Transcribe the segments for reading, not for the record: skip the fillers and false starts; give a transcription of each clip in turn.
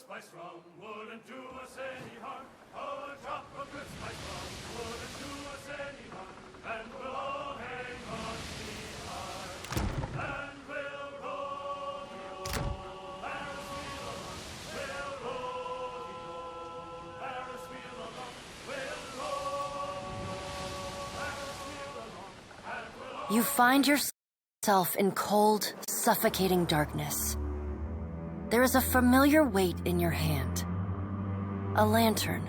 spice rum wouldn't do us any harm. Oh, a drop of good spice rum wouldn't do us any harm. And we'll all hang on, sweetheart. And we'll roll the old Ferris wheel along. We'll roll the old Ferris wheel along. We'll roll the old Ferris wheel along. And we'll all... You find yourself in cold, suffocating darkness. There is a familiar weight in your hand. A lantern.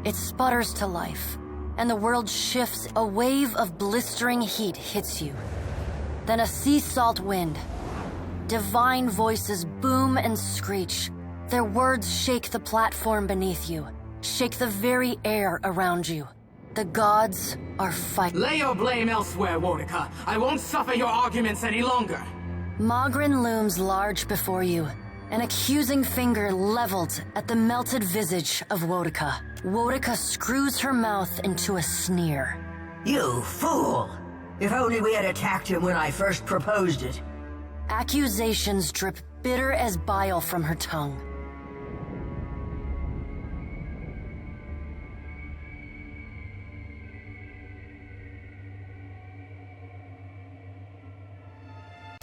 It sputters to life, and the world shifts. A wave of blistering heat hits you. Then a sea salt wind. Divine voices boom and screech. Their words shake the platform beneath you, shake the very air around you. The gods are fighting. Lay your blame elsewhere, Wodica. I won't suffer your arguments any longer. Mogren looms large before you, an accusing finger leveled at the melted visage of Wodica. Wodica screws her mouth into a sneer. You fool! If only we had attacked him when I first proposed it. Accusations drip bitter as bile from her tongue.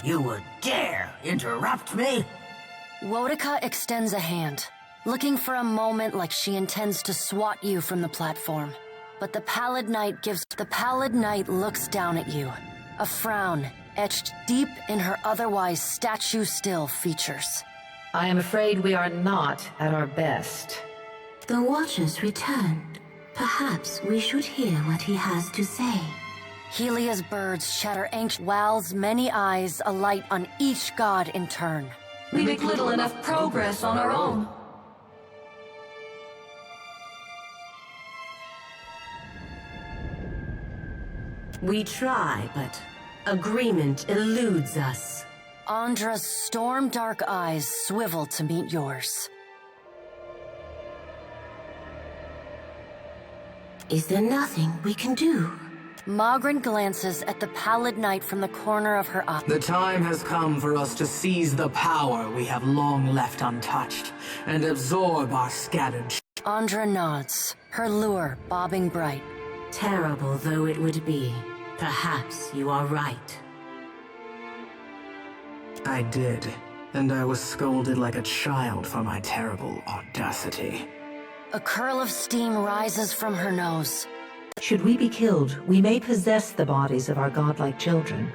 You would dare interrupt me? Wodica extends a hand, looking for a moment like she intends to swat you from the platform. But the pallid night looks down at you, a frown etched deep in her otherwise statue-still features. I am afraid we are not at our best. The Watcher's returned. Perhaps we should hear what he has to say. Helia's birds chatter anxious, Wal's many eyes alight on each god in turn. We make little enough progress on our own. We try, but agreement eludes us. Andra's storm-dark eyes swivel to meet yours. Is there nothing we can do? Mogren glances at the pallid night from the corner of her eye. The time has come for us to seize the power we have long left untouched, and absorb our scattered... Andra nods, her lure bobbing bright. Terrible though it would be, perhaps you are right. I did, and I was scolded like a child for my terrible audacity. A curl of steam rises from her nose. Should we be killed, we may possess the bodies of our godlike children.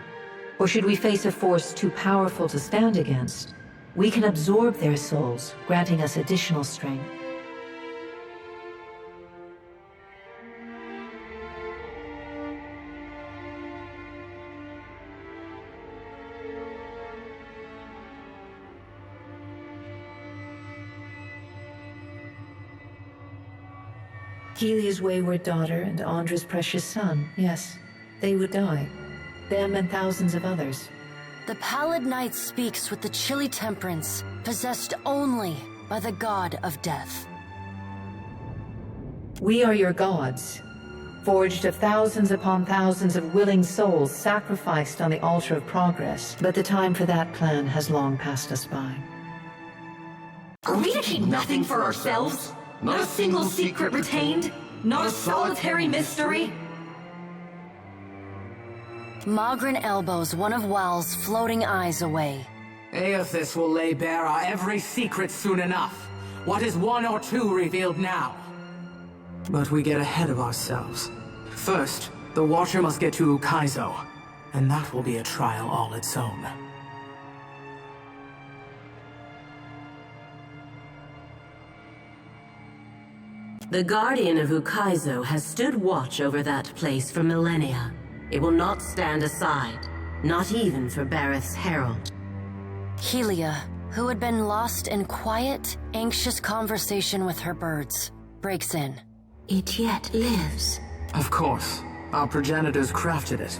Or should we face a force too powerful to stand against, we can absorb their souls, granting us additional strength. Helia's wayward daughter and Andra's precious son, yes, they would die. Them and thousands of others. The pallid night speaks with the chilly temperance, possessed only by the god of death. We are your gods, forged of thousands upon thousands of willing souls sacrificed on the altar of progress, but the time for that plan has long passed us by. Are we to keep nothing for ourselves? Not a single secret retained? Not a solitary mystery? Mogren elbows one of Wal's floating eyes away. Aethys will lay bare our every secret soon enough. What is one or two revealed now? But we get ahead of ourselves. First, the Watcher must get to Ukaizo, and that will be a trial all its own. The Guardian of Ukaizo has stood watch over that place for millennia. It will not stand aside, not even for Bareth's herald. Helia, who had been lost in quiet, anxious conversation with her birds, breaks in. It yet lives. Of course. Our progenitors crafted it.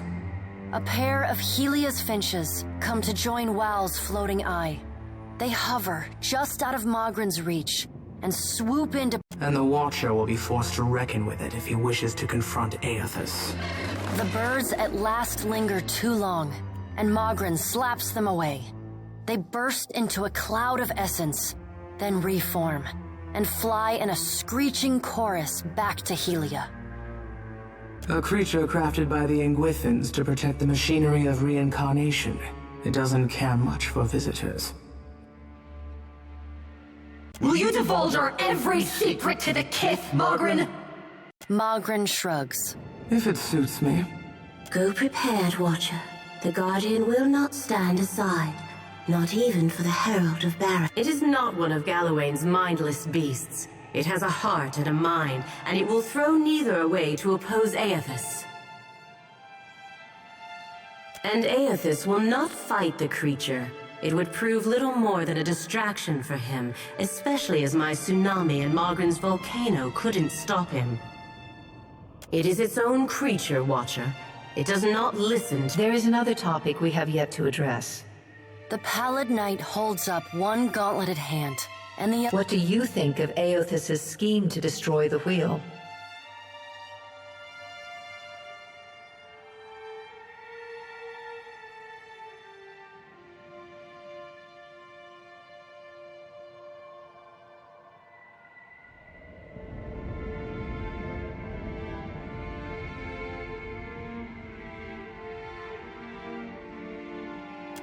A pair of Helia's finches come to join Wal's floating eye. They hover just out of Mogren's reach and swoop into... And the Watcher will be forced to reckon with it if he wishes to confront Aethys. The birds at last linger too long, and Mogren slaps them away. They burst into a cloud of essence, then reform, and fly in a screeching chorus back to Helia. A creature crafted by the Ingwithans to protect the machinery of reincarnation. It doesn't care much for visitors. Will you divulge our every secret to the Kith, Mogren? Mogren shrugs. If it suits me. Go prepared, Watcher. The Guardian will not stand aside, not even for the Herald of Barra. It is not one of Gallowayne's mindless beasts. It has a heart and a mind, and it will throw neither away to oppose Aethys. And Aethys will not fight the creature. It would prove little more than a distraction for him, especially as my tsunami and Mogren's volcano couldn't stop him. It is its own creature, Watcher. It does not listen to— There is another topic we have yet to address. The Pallid Knight holds up one gauntleted hand, and the other— What do you think of Aethys' scheme to destroy the wheel?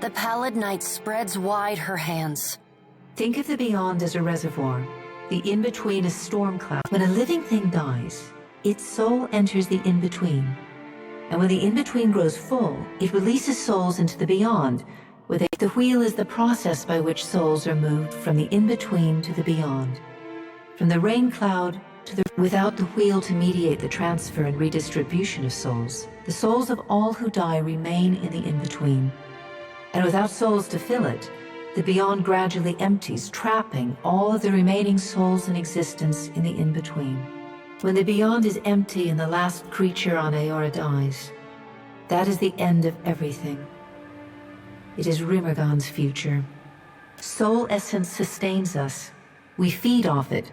The Pallid Knight spreads wide her hands. Think of the beyond as a reservoir, the in-between a storm cloud. When a living thing dies, its soul enters the in-between. And when the in-between grows full, it releases souls into the beyond, where the wheel is the process by which souls are moved from the in-between to the beyond. From the rain cloud to the— Without the wheel to mediate the transfer and redistribution of souls, the souls of all who die remain in the in-between. And without souls to fill it, the beyond gradually empties, trapping all of the remaining souls in existence in the in-between. When the beyond is empty and the last creature on Aora dies, that is the end of everything. It is Rymrganda's future. Soul essence sustains us. We feed off it,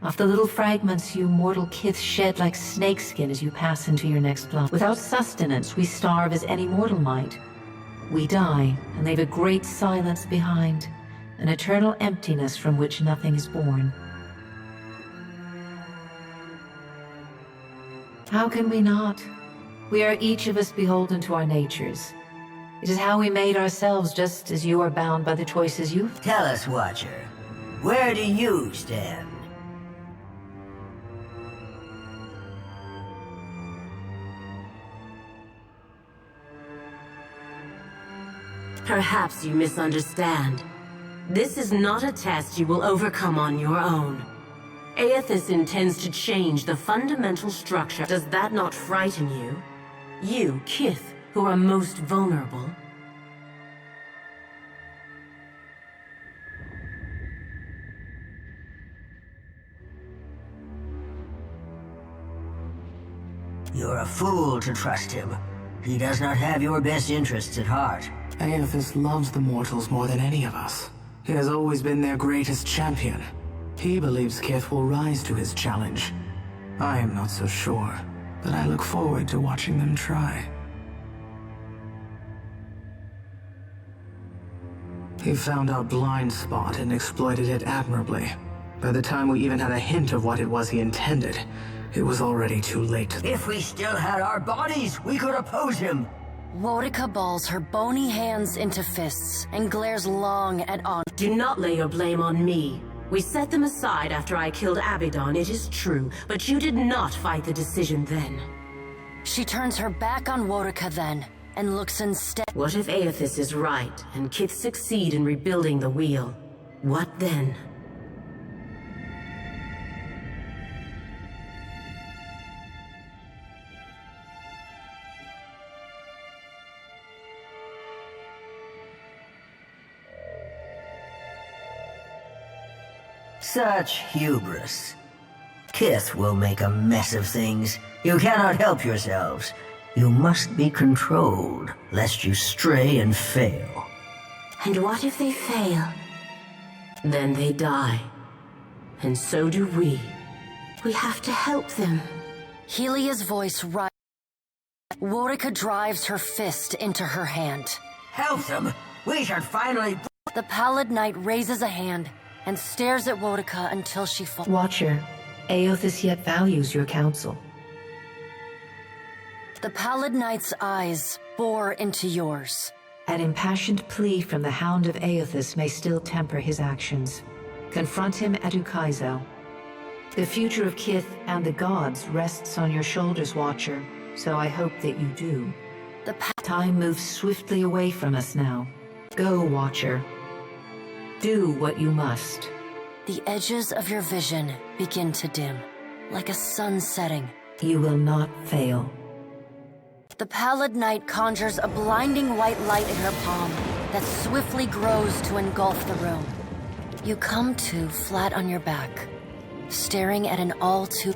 off the little fragments you mortal kith shed like snakeskin as you pass into your next life. Without sustenance, we starve as any mortal might. We die and leave a great silence behind, an eternal emptiness from which nothing is born. How can we not? We are each of us beholden to our natures. It is how we made ourselves, just as you are bound by the choices you've— Tell us, Watcher, where do you stand? Perhaps you misunderstand. This is not a test you will overcome on your own. Aethys intends to change the fundamental structure. Does that not frighten you? You, Kith, who are most vulnerable? You're a fool to trust him. He does not have your best interests at heart. Aethys loves the mortals more than any of us. He has always been their greatest champion. He believes Kith will rise to his challenge. I am not so sure, but I look forward to watching them try. He found our blind spot and exploited it admirably. By the time we even had a hint of what it was he intended, it was already too late. If we still had our bodies, we could oppose him. Wodika balls her bony hands into fists and glares long at On. Do not lay your blame on me. We set them aside after I killed Abaddon, it is true, but you did not fight the decision then. She turns her back on Wodika then, and looks instead— What if Aethys is right, and Kith succeed in rebuilding the wheel? What then? Such hubris. Kith will make a mess of things. You cannot help yourselves. You must be controlled, lest you stray and fail. And what if they fail? Then they die. And so do we. We have to help them. Helia's voice rises. Wodika drives her fist into her hand. Help them! We should finally— The Pallid Knight raises a hand, and stares at Wotica until she falls. Watcher, Aothis yet values your counsel. The Pallid Knight's eyes bore into yours. An impassioned plea from the Hound of Aothis may still temper his actions. Confront him at Ukaizo. The future of Kith and the gods rests on your shoulders, Watcher, so I hope that you do. Time moves swiftly away from us now. Go, Watcher. Do what you must. The edges of your vision begin to dim, like a sun setting. You will not fail. The Pallid Knight conjures a blinding white light in her palm that swiftly grows to engulf the room. You come to flat on your back, staring at an all too...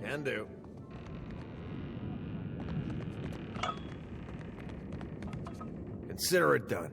Can do. Consider it done.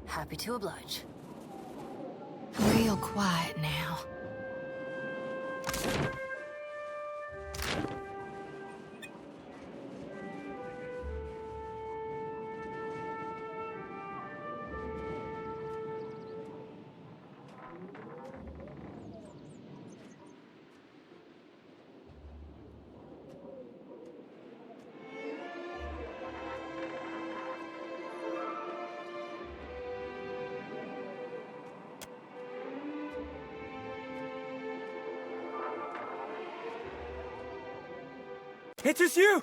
Happy to oblige. Real quiet now. It is you!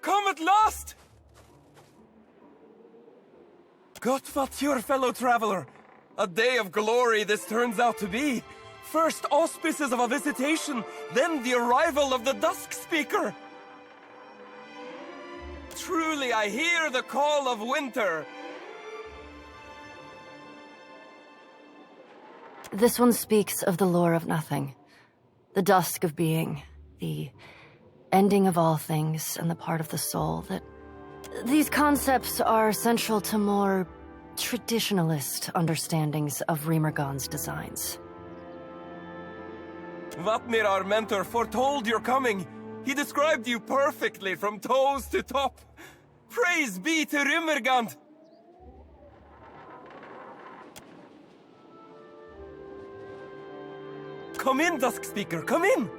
Come at last! Gott vad your fellow traveler! A day of glory this turns out to be! First auspices of a visitation, then the arrival of the Dusk Speaker! Truly I hear the call of winter! This one speaks of the lore of nothing. The dusk of being. The ending of all things and the part of the soul that... These concepts are central to more traditionalist understandings of Rymrgand's designs. Vatnir, our mentor, foretold your coming. He described you perfectly from toes to top. Praise be to Rymrgand! Come in, Dusk Speaker, come in!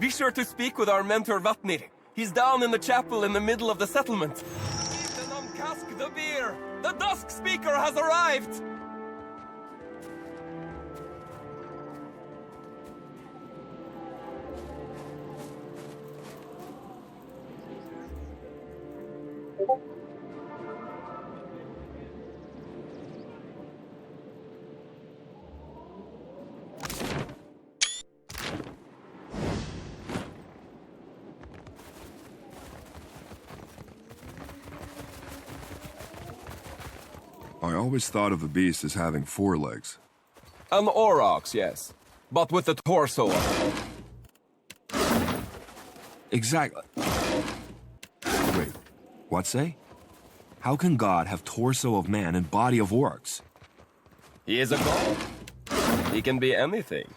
Be sure to speak with our mentor Vatnir. He's down in the chapel in the middle of the settlement. Eat and uncask the beer! The Dusk Speaker has arrived! I always thought of the beast as having 4 legs. An aurochs, yes. But with the torso. Exactly. Wait, what say? How can God have torso of man and body of orcs? He is a god. He can be anything.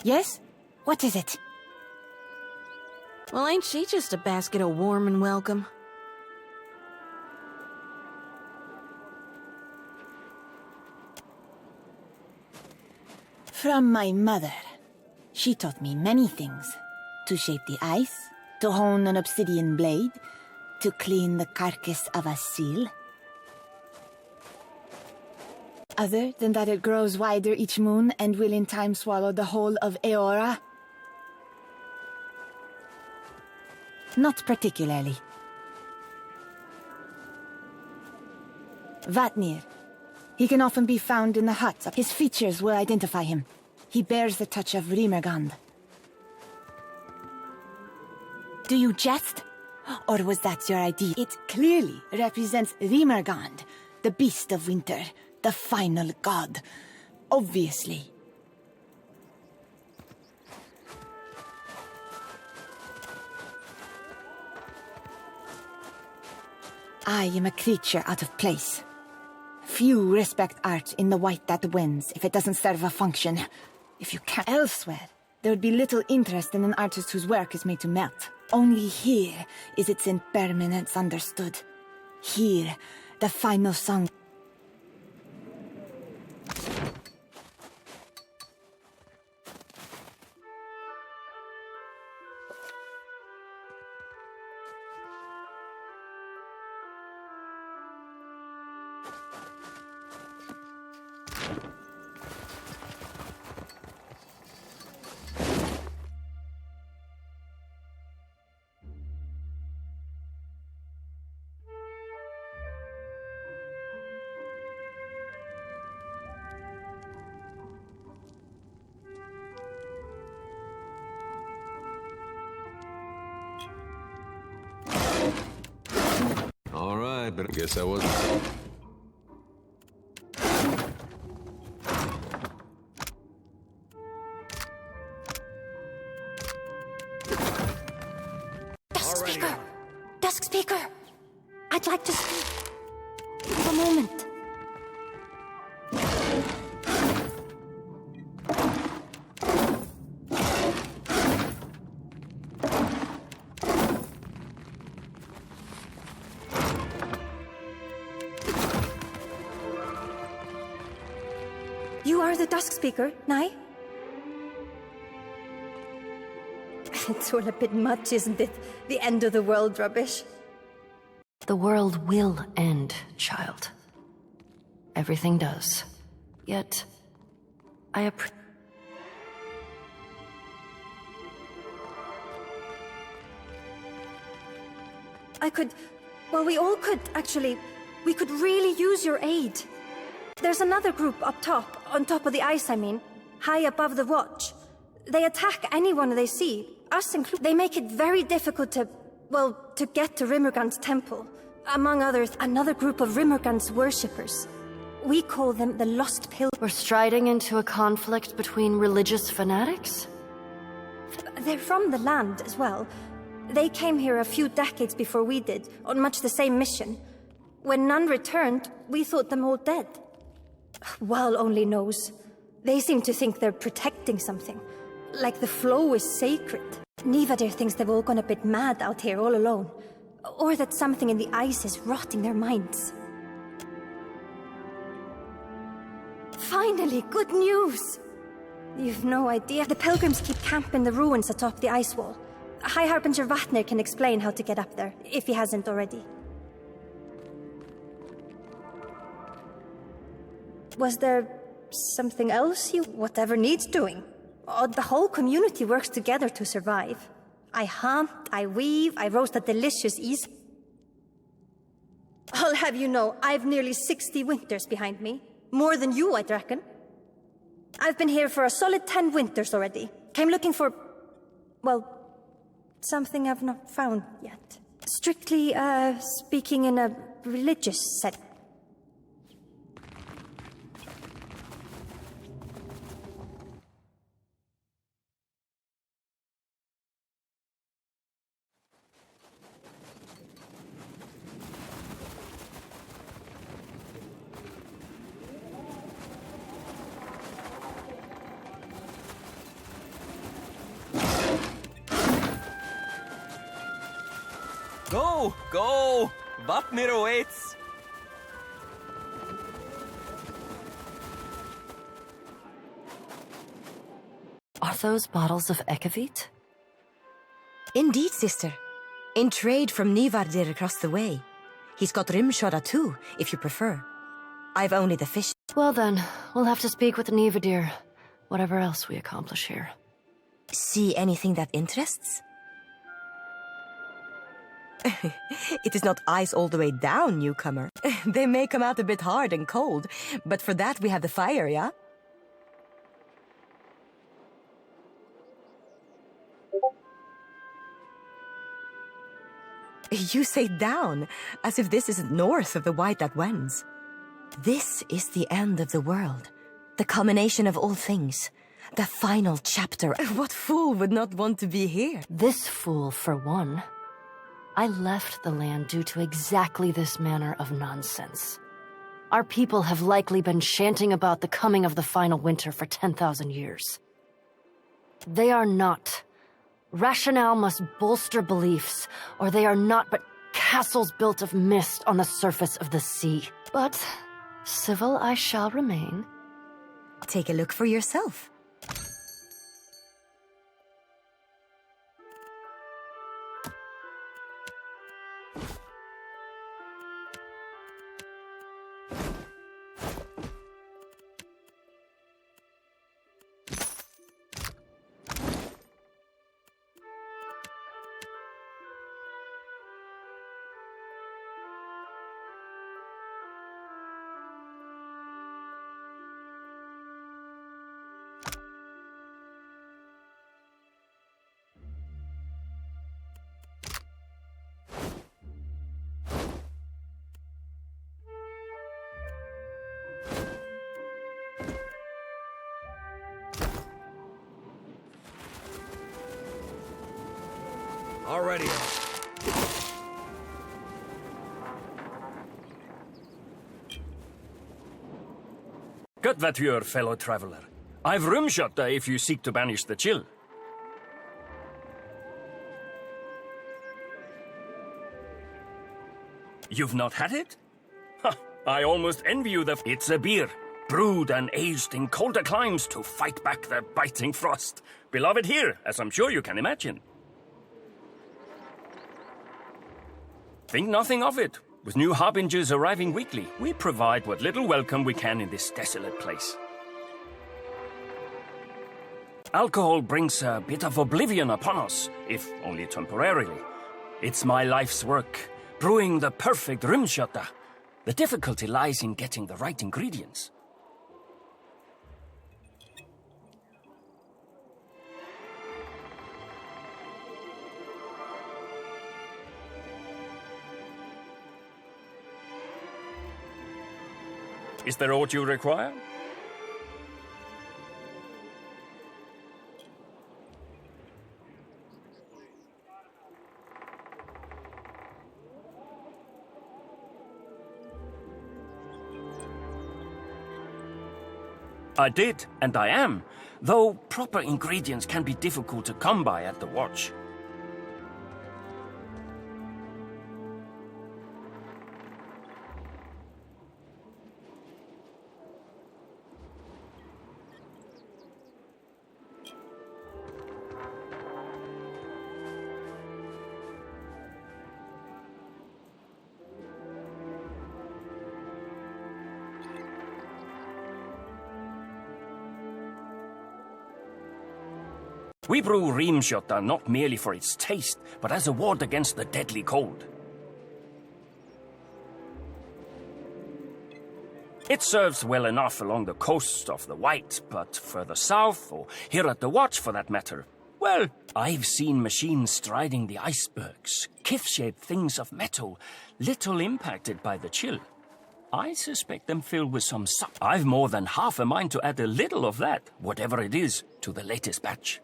Yes? What is it? Well, ain't she just a basket of warm and welcome? From my mother. She taught me many things. To shape the ice, to hone an obsidian blade, to clean the carcass of a seal. Other than that it grows wider each moon and will in time swallow the whole of Eora? Not particularly. Vatnir. He can often be found in the huts. His features will identify him. He bears the touch of Rymrganda. Do you jest? Or was that your idea? It clearly represents Rymrganda, the beast of winter, the final god. Obviously. I am a creature out of place. Few respect art in the white that wins if it doesn't serve a function. If you can't elsewhere, there would be little interest in an artist whose work is made to melt. Only here is its impermanence understood. Here, the final song. All right, but I guess I wasn't. Dusk Speaker! Dusk Speaker! I'd like to speak. For a moment. You are the Dusk Speaker, Nai? It's all a bit much, isn't it? The end of the world rubbish. The world will end, child. Everything does. Yet, I we all could, actually. We could really use your aid. There's another group up top, on top of the ice, I mean, high above the watch. They attack anyone they see, us included. They make it very difficult to get to Rymrganda's temple. Among others, another group of Rymrganda's worshippers. We call them the Lost Pilgrims. We're striding into a conflict between religious fanatics? They're from the land as well. They came here a few decades before we did, on much the same mission. When none returned, we thought them all dead. Wal only knows. They seem to think they're protecting something. Like the flow is sacred. Nivadir thinks they've all gone a bit mad out here all alone. Or that something in the ice is rotting their minds. Finally, good news! You've no idea. The pilgrims keep camp in the ruins atop the ice wall. High Harbinger Vatnir can explain how to get up there, if he hasn't already. Was there something else whatever needs doing? Oh, the whole community works together to survive. I hunt, I weave, I roast a delicious ease. I'll have you know, I've nearly 60 winters behind me. More than you, I'd reckon. I've been here for a solid 10 winters already. Came looking for, something I've not found yet. Strictly, speaking in a religious setting. Go! Go! Vatnir awaits! Are those bottles of Ekavit? Indeed, sister. In trade from Nivardir across the way. He's got Rimshoda too, if you prefer. I've only the fish. Well then, we'll have to speak with the Nivadir, whatever else we accomplish here. See anything that interests? It is not ice all the way down, newcomer. They may come out a bit hard and cold, but for that we have the fire, yeah? You say down, as if this isn't north of the white that wends. This is the end of the world, the culmination of all things, the final chapter. What fool would not want to be here? This fool, for one. I left the land due to exactly this manner of nonsense. Our people have likely been chanting about the coming of the final winter for 10,000 years. They are not. Rationale must bolster beliefs, or they are not but castles built of mist on the surface of the sea. But civil I shall remain. Take a look for yourself. Already. Good that you're, fellow traveler. I've room shot if you seek to banish the chill. You've not had it? Ha! I almost envy you the... It's a beer, brewed and aged in colder climes to fight back the biting frost. Beloved here, as I'm sure you can imagine. Think nothing of it. With new harbingers arriving weekly, we provide what little welcome we can in this desolate place. Alcohol brings a bit of oblivion upon us, if only temporarily. It's my life's work, brewing the perfect Rymrganda. The difficulty lies in getting the right ingredients. Is there aught you require? I did, and I am, though proper ingredients can be difficult to come by at the Watch. We brew Rymrganda not merely for its taste, but as a ward against the deadly cold. It serves well enough along the coast of the White, but further south, or here at the Watch for that matter, well, I've seen machines striding the icebergs, kith-shaped things of metal, little impacted by the chill. I suspect them filled with some I've more than half a mind to add a little of that, whatever it is, to the latest batch.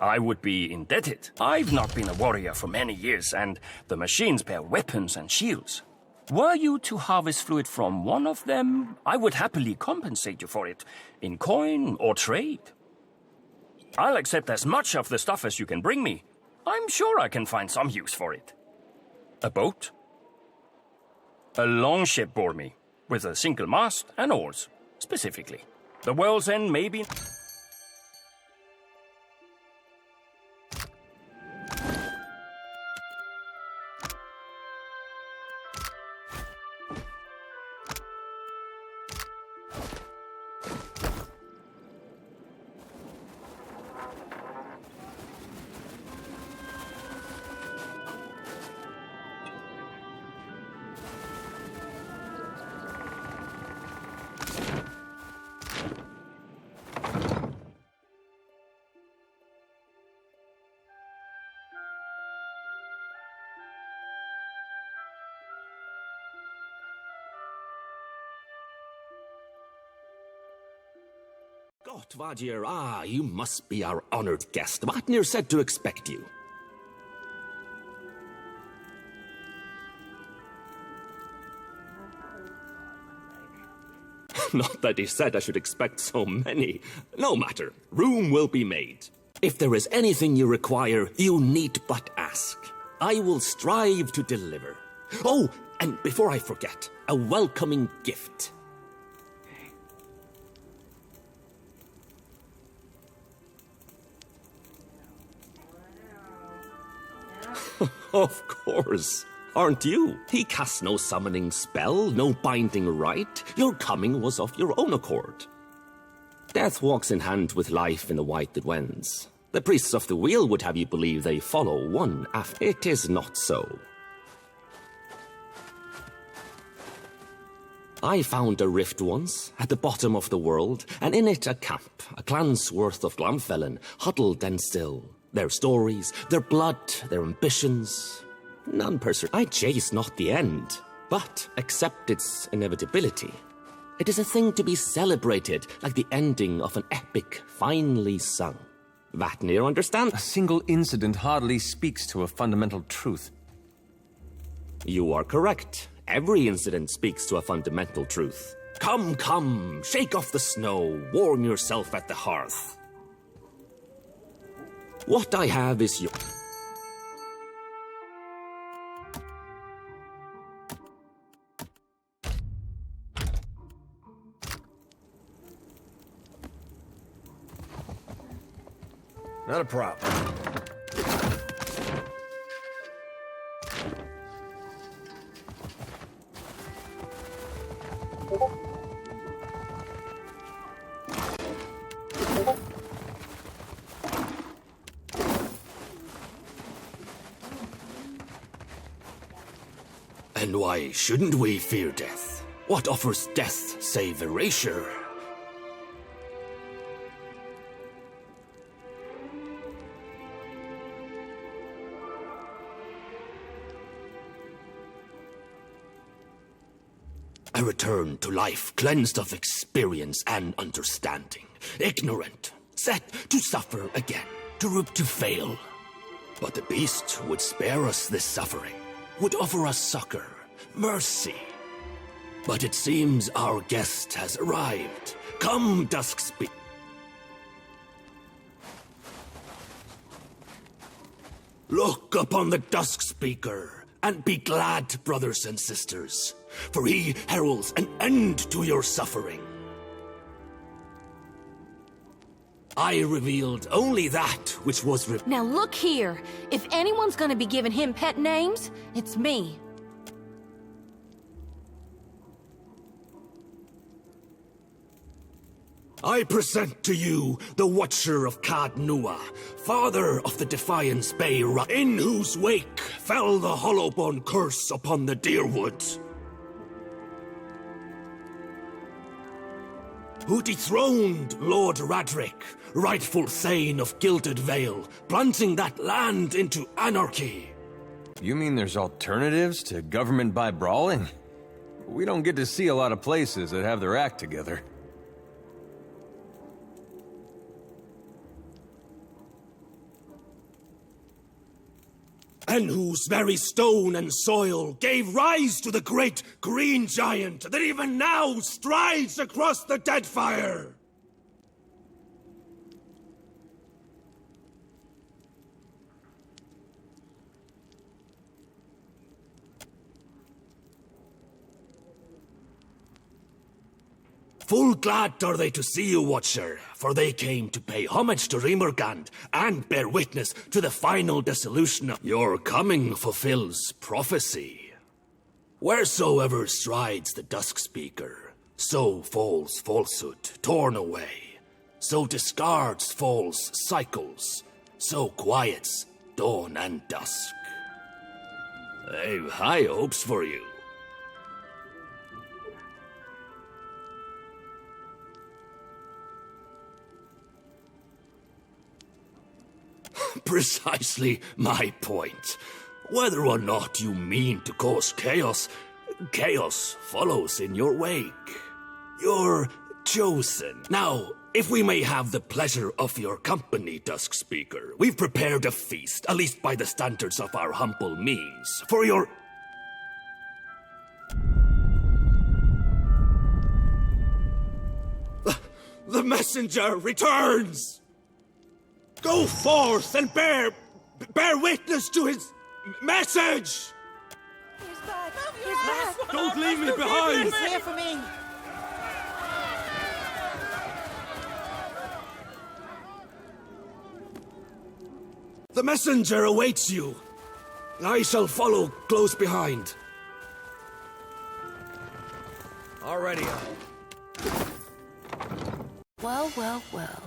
I would be indebted. I've not been a warrior for many years, and the machines bear weapons and shields. Were you to harvest fluid from one of them, I would happily compensate you for it, in coin or trade. I'll accept as much of the stuff as you can bring me. I'm sure I can find some use for it. A boat? A longship bore me, with a single mast and oars, specifically. The world's end may be... Vatnir, you must be our honored guest. Vatnir said to expect you. Not that he said I should expect so many. No matter, room will be made. If there is anything you require, you need but ask. I will strive to deliver. Oh, and before I forget, a welcoming gift. Of course. Aren't you? He casts no summoning spell, no binding rite. Your coming was of your own accord. Death walks in hand with life in the White that wends. The priests of the wheel would have you believe they follow one after. It is not so. I found a rift once, at the bottom of the world, and in it a camp, a clan's worth of Glamfellan, huddled and still. Their stories, their blood, their ambitions, none I chase not the end, but accept its inevitability. It is a thing to be celebrated, like the ending of an epic finely sung. Vatnir understands. A single incident hardly speaks to a fundamental truth. You are correct. Every incident speaks to a fundamental truth. Come, come, shake off the snow, warm yourself at the hearth. What I have is your... Not a problem. And why shouldn't we fear death? What offers death save erasure? A return to life cleansed of experience and understanding. Ignorant, set to suffer again, to fail. But the beast would spare us this suffering, would offer us succor, mercy. But it seems our guest has arrived. Come, Duskspeak. Look upon the Duskspeaker, and be glad, brothers and sisters, for he heralds an end to your suffering. I revealed only that which was Now look here. If anyone's gonna be giving him pet names, it's me. I present to you the Watcher of Cad Nua, father of the Defiance Bay, in whose wake fell the Hollowbone curse upon the Deerwood. Who dethroned Lord Radric, rightful Thane of Gilded Vale, plunging that land into anarchy. You mean there's alternatives to government by brawling? We don't get to see a lot of places that have their act together. And whose very stone and soil gave rise to the great green giant that even now strides across the Deadfire! Full glad are they to see you, Watcher, for they came to pay homage to Rymrganda and bear witness to the final dissolution of your coming fulfills prophecy. Wheresoever strides the Dusk Speaker, so falls falsehood torn away, so discards false cycles, so quiets dawn and dusk. I've high hopes for you. Precisely my point. Whether or not you mean to cause chaos, chaos follows in your wake. You're chosen. Now, if we may have the pleasure of your company, Dusk Speaker, we've prepared a feast, at least by the standards of our humble means, for your... The messenger returns! Go forth and bear witness to his message! He's back! He's back! Don't leave me behind! He's here for me! The messenger awaits you. I shall follow close behind. Already. Well, well, well.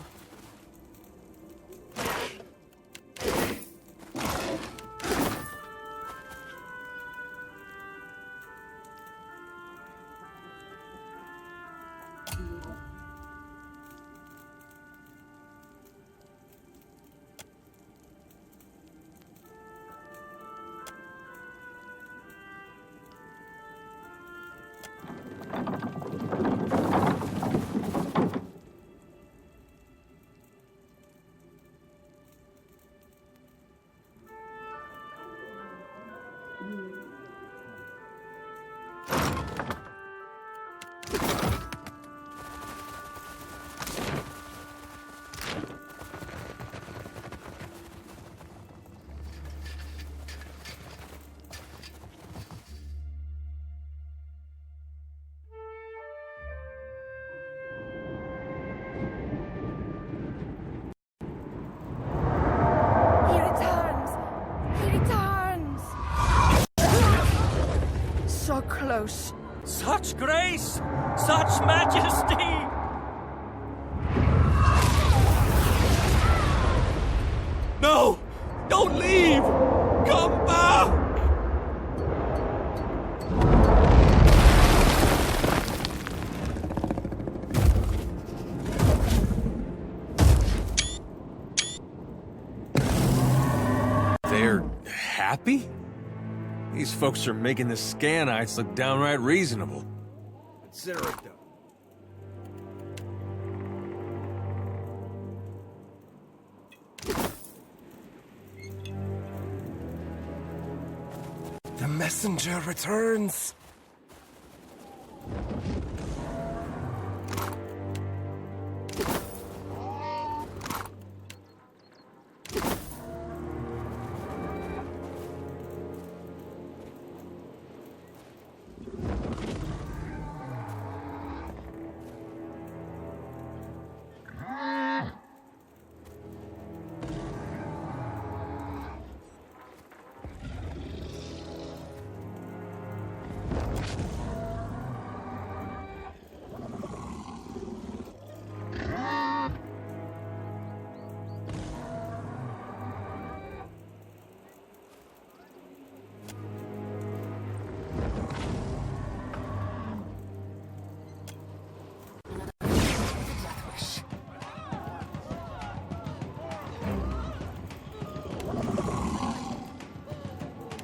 Close. Such grace! Such majesty! No! Don't leave! Come back! They're happy? These folks are making the Scanites look downright reasonable. Consider it done. The messenger returns.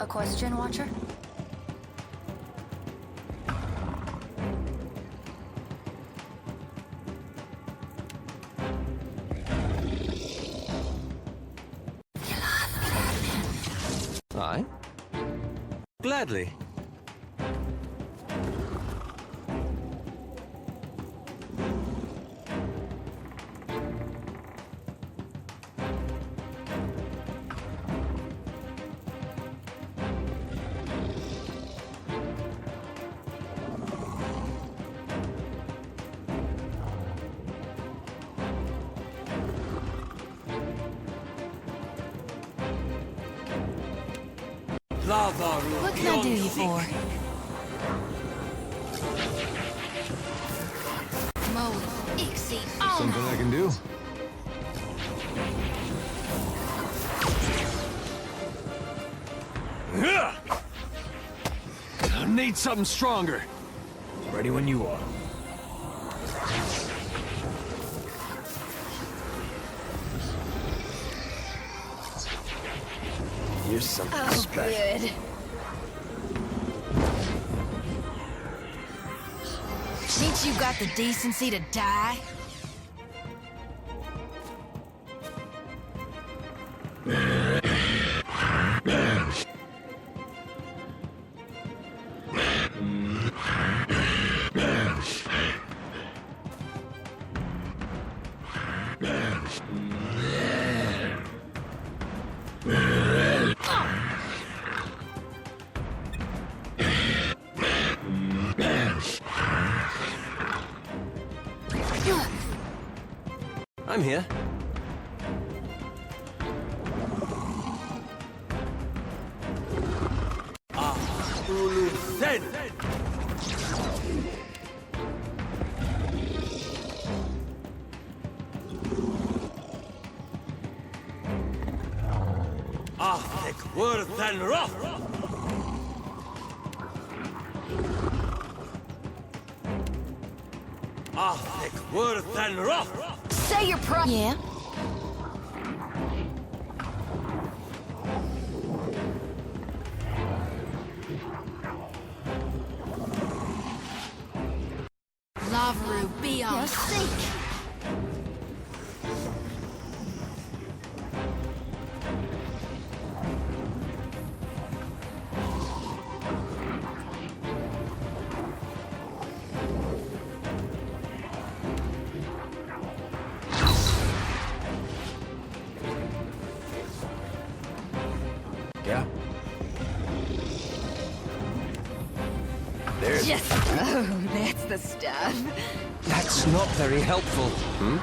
A question, Watcher? Aye. Gladly. What can I do you for? Something I can do? I need something stronger. Ready when you are. Here's something special. Good. Ain't you got the decency to die? I'm here. Say your pro- Yeah? Lavru, be on sync. Yeah? There's... Yes. Oh, that's the stuff. That's not very helpful. Hmm?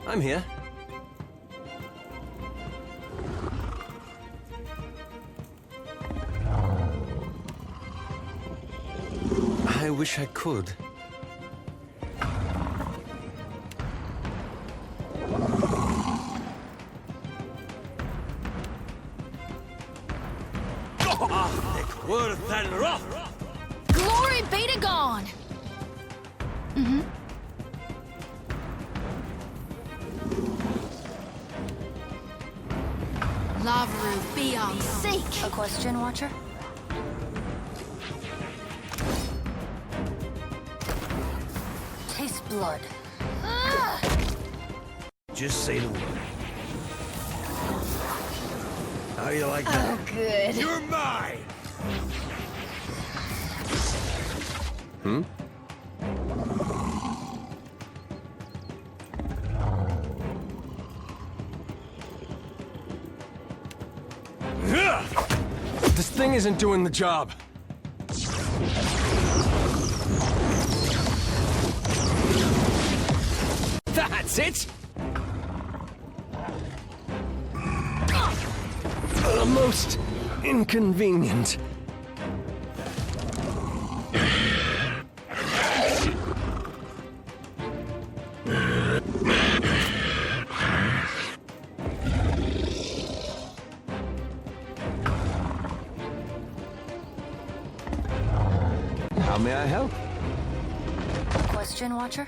I'm here. I wish I could. Glory be to God! Mm-hmm. Lavru, be on sync! A question, Watcher? Taste blood. Just say the word. How you like that? Oh, good. You're mine! Hmm? This thing isn't doing the job. That's it! Most inconvenient. How may I help? Question, Watcher?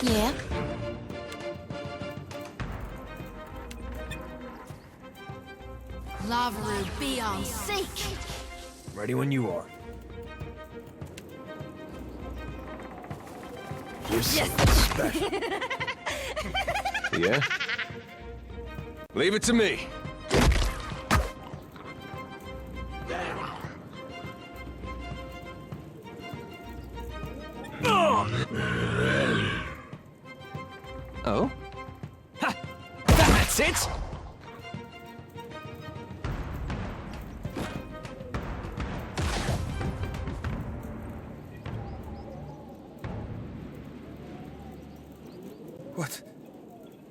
Yeah? Lavru, be on sync! Ready when you are. Here's something special. Yeah? Leave it to me. Oh? Ha! That's it!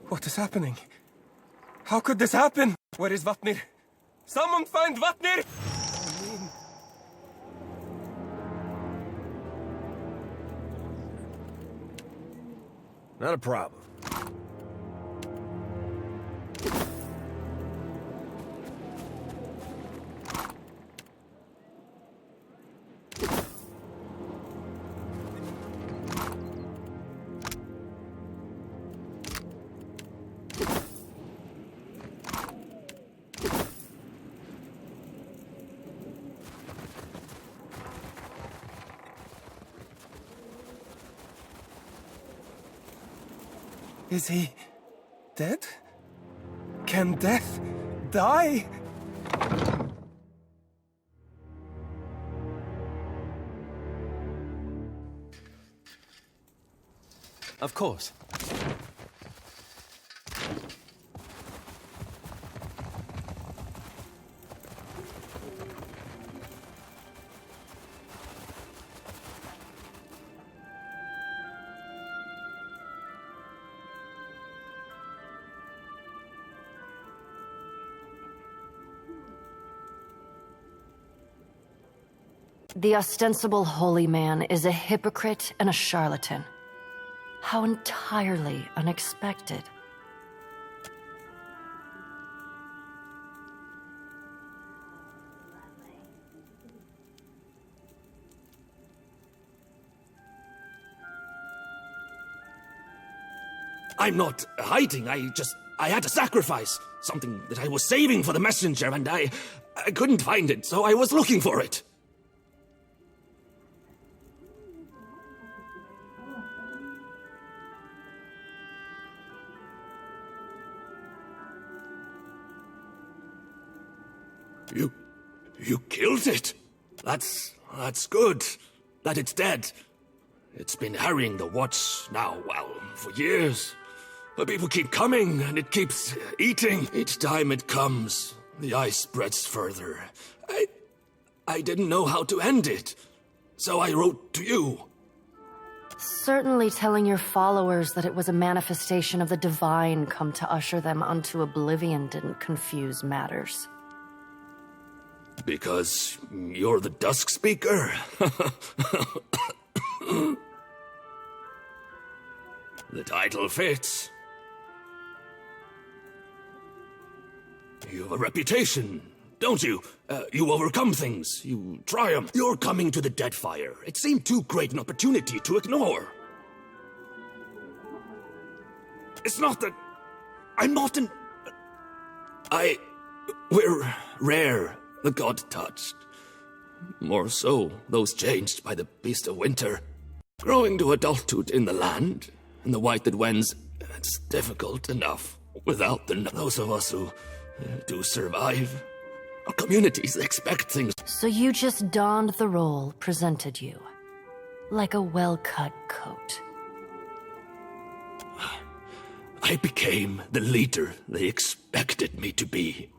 What is happening? How could this happen? Where is Vatnir? Someone find Vatnir! Not a problem. Is he dead? Can death die? Of course. The ostensible holy man is a hypocrite and a charlatan. How entirely unexpected. I'm not hiding, I had to sacrifice. Something that I was saving for the messenger, and I couldn't find it, so I was looking for it. You killed it? That's good. That it's dead. It's been harrying the watch now, well, for years. But people keep coming, and it keeps eating. Each time it comes, the ice spreads further. I didn't know how to end it, so I wrote to you. Certainly telling your followers that it was a manifestation of the divine come to usher them unto oblivion didn't confuse matters. Because you're the Dusk Speaker? The title fits. You have a reputation, don't you? You overcome things, you triumph. You're coming to the Deadfire. It seemed too great an opportunity to ignore. It's not that... I'm not an... We're rare, the god touched. More so, those changed by the beast of winter. Growing to adulthood in the land, in the white that wends, it's difficult enough without those of us who do survive. Our communities expect things. So you just donned the role presented you. Like a well-cut coat. I became the leader they expected me to be.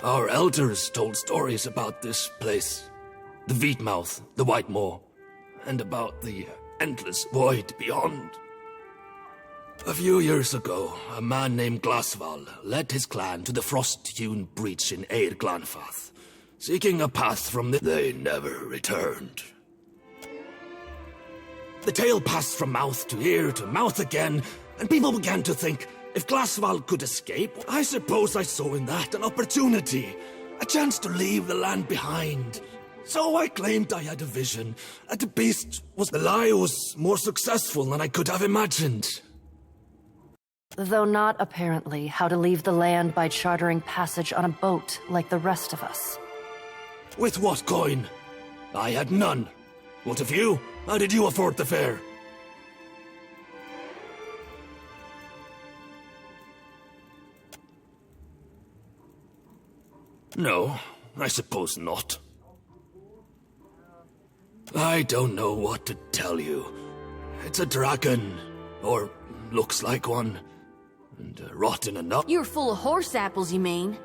Our elders told stories about this place. The Wheatmouth, the White Moor, and about the endless void beyond. A few years ago, a man named Glasval led his clan to the frost-hewn breach in Eir Glanfath, seeking a path from the... They never returned. The tale passed from mouth to ear to mouth again, and people began to think, if Glasval could escape, I suppose I saw in that an opportunity, a chance to leave the land behind. So I claimed I had a vision, that the beast was... The lie was more successful than I could have imagined. Though not, apparently, how to leave the land by chartering passage on a boat like the rest of us. With what coin? I had none. What of you? How did you afford the fare? No, I suppose not. I don't know what to tell you. It's a dragon, or looks like one, and rotten enough. You're full of horse apples, you mean?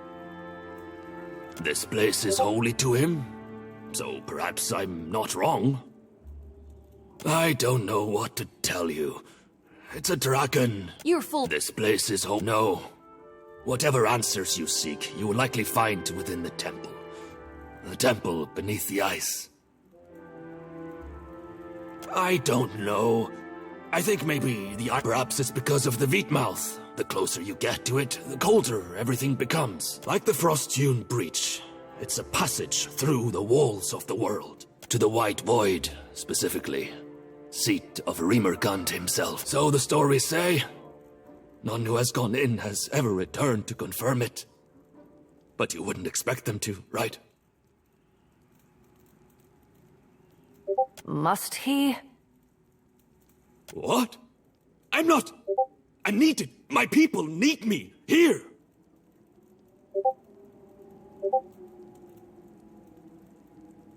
This place is holy to him, so perhaps I'm not wrong. I don't know what to tell you. It's a dragon. You're full. This place is holy. No. Whatever answers you seek, you will likely find within the temple. The temple beneath the ice. I don't know. I think maybe perhaps it's because of the Wheatmouth. The closer you get to it, the colder everything becomes. Like the frost-hewn breach, it's a passage through the walls of the world. To the White Void, specifically. Seat of Rymrganda himself. So the stories say. None who has gone in has ever returned to confirm it. But you wouldn't expect them to, right? Must he? What? I'm not... I'm needed. My people need me. Here.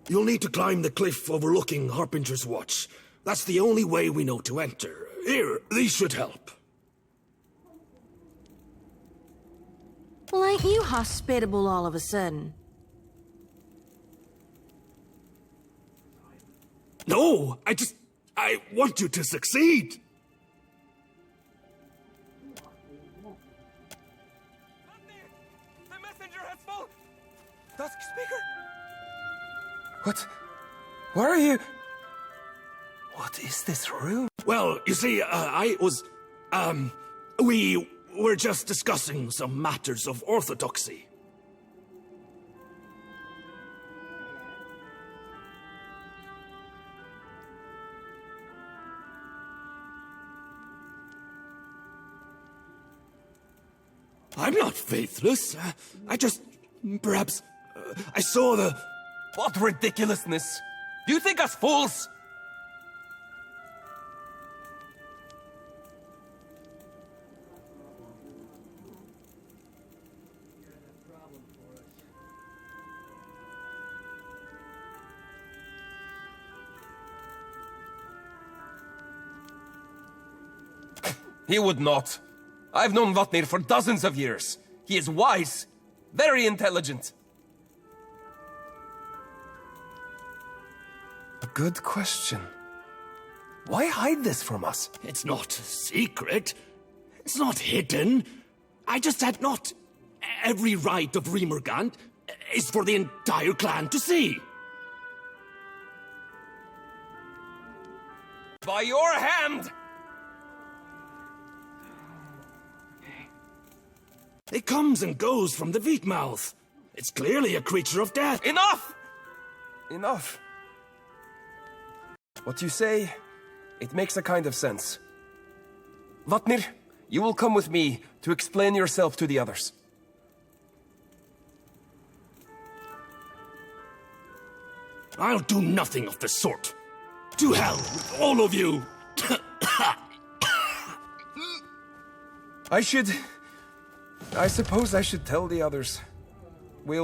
You'll need to climb the cliff overlooking Harbinger's Watch. That's the only way we know to enter. Here, these should help. Well, ain't you hospitable all of a sudden? No, I want you to succeed. The messenger has fallen! Dusk Speaker? What? Where are you? What is this room? Well, you see, we were just discussing some matters of orthodoxy. I'm not faithless. Perhaps, I saw the... What ridiculousness! Do you think us fools? He would not. I've known Vatnir for dozens of years. He is wise, very intelligent. A good question. Why hide this from us? It's not secret. It's not hidden. I just said not every right of Rymrganda is for the entire clan to see. By your hand! It comes and goes from the Wheatmouth. It's clearly a creature of death. Enough! Enough. What you say, it makes a kind of sense. Vatnir, you will come with me to explain yourself to the others. I'll do nothing of the sort. To hell with all of you! I suppose I should tell the others. We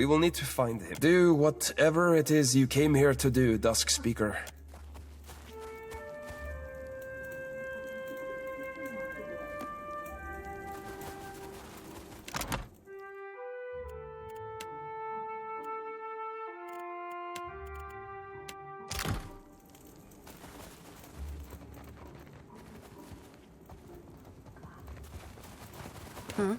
will need to find him. Do whatever it is you came here to do, Dusk Speaker. Huh?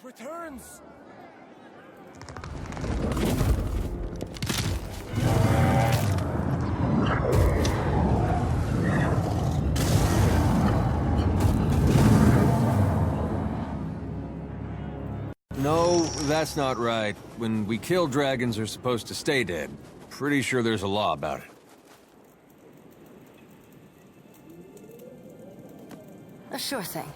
returns! No, that's not right. When we kill dragons, they're supposed to stay dead. Pretty sure there's a law about it. A sure thing.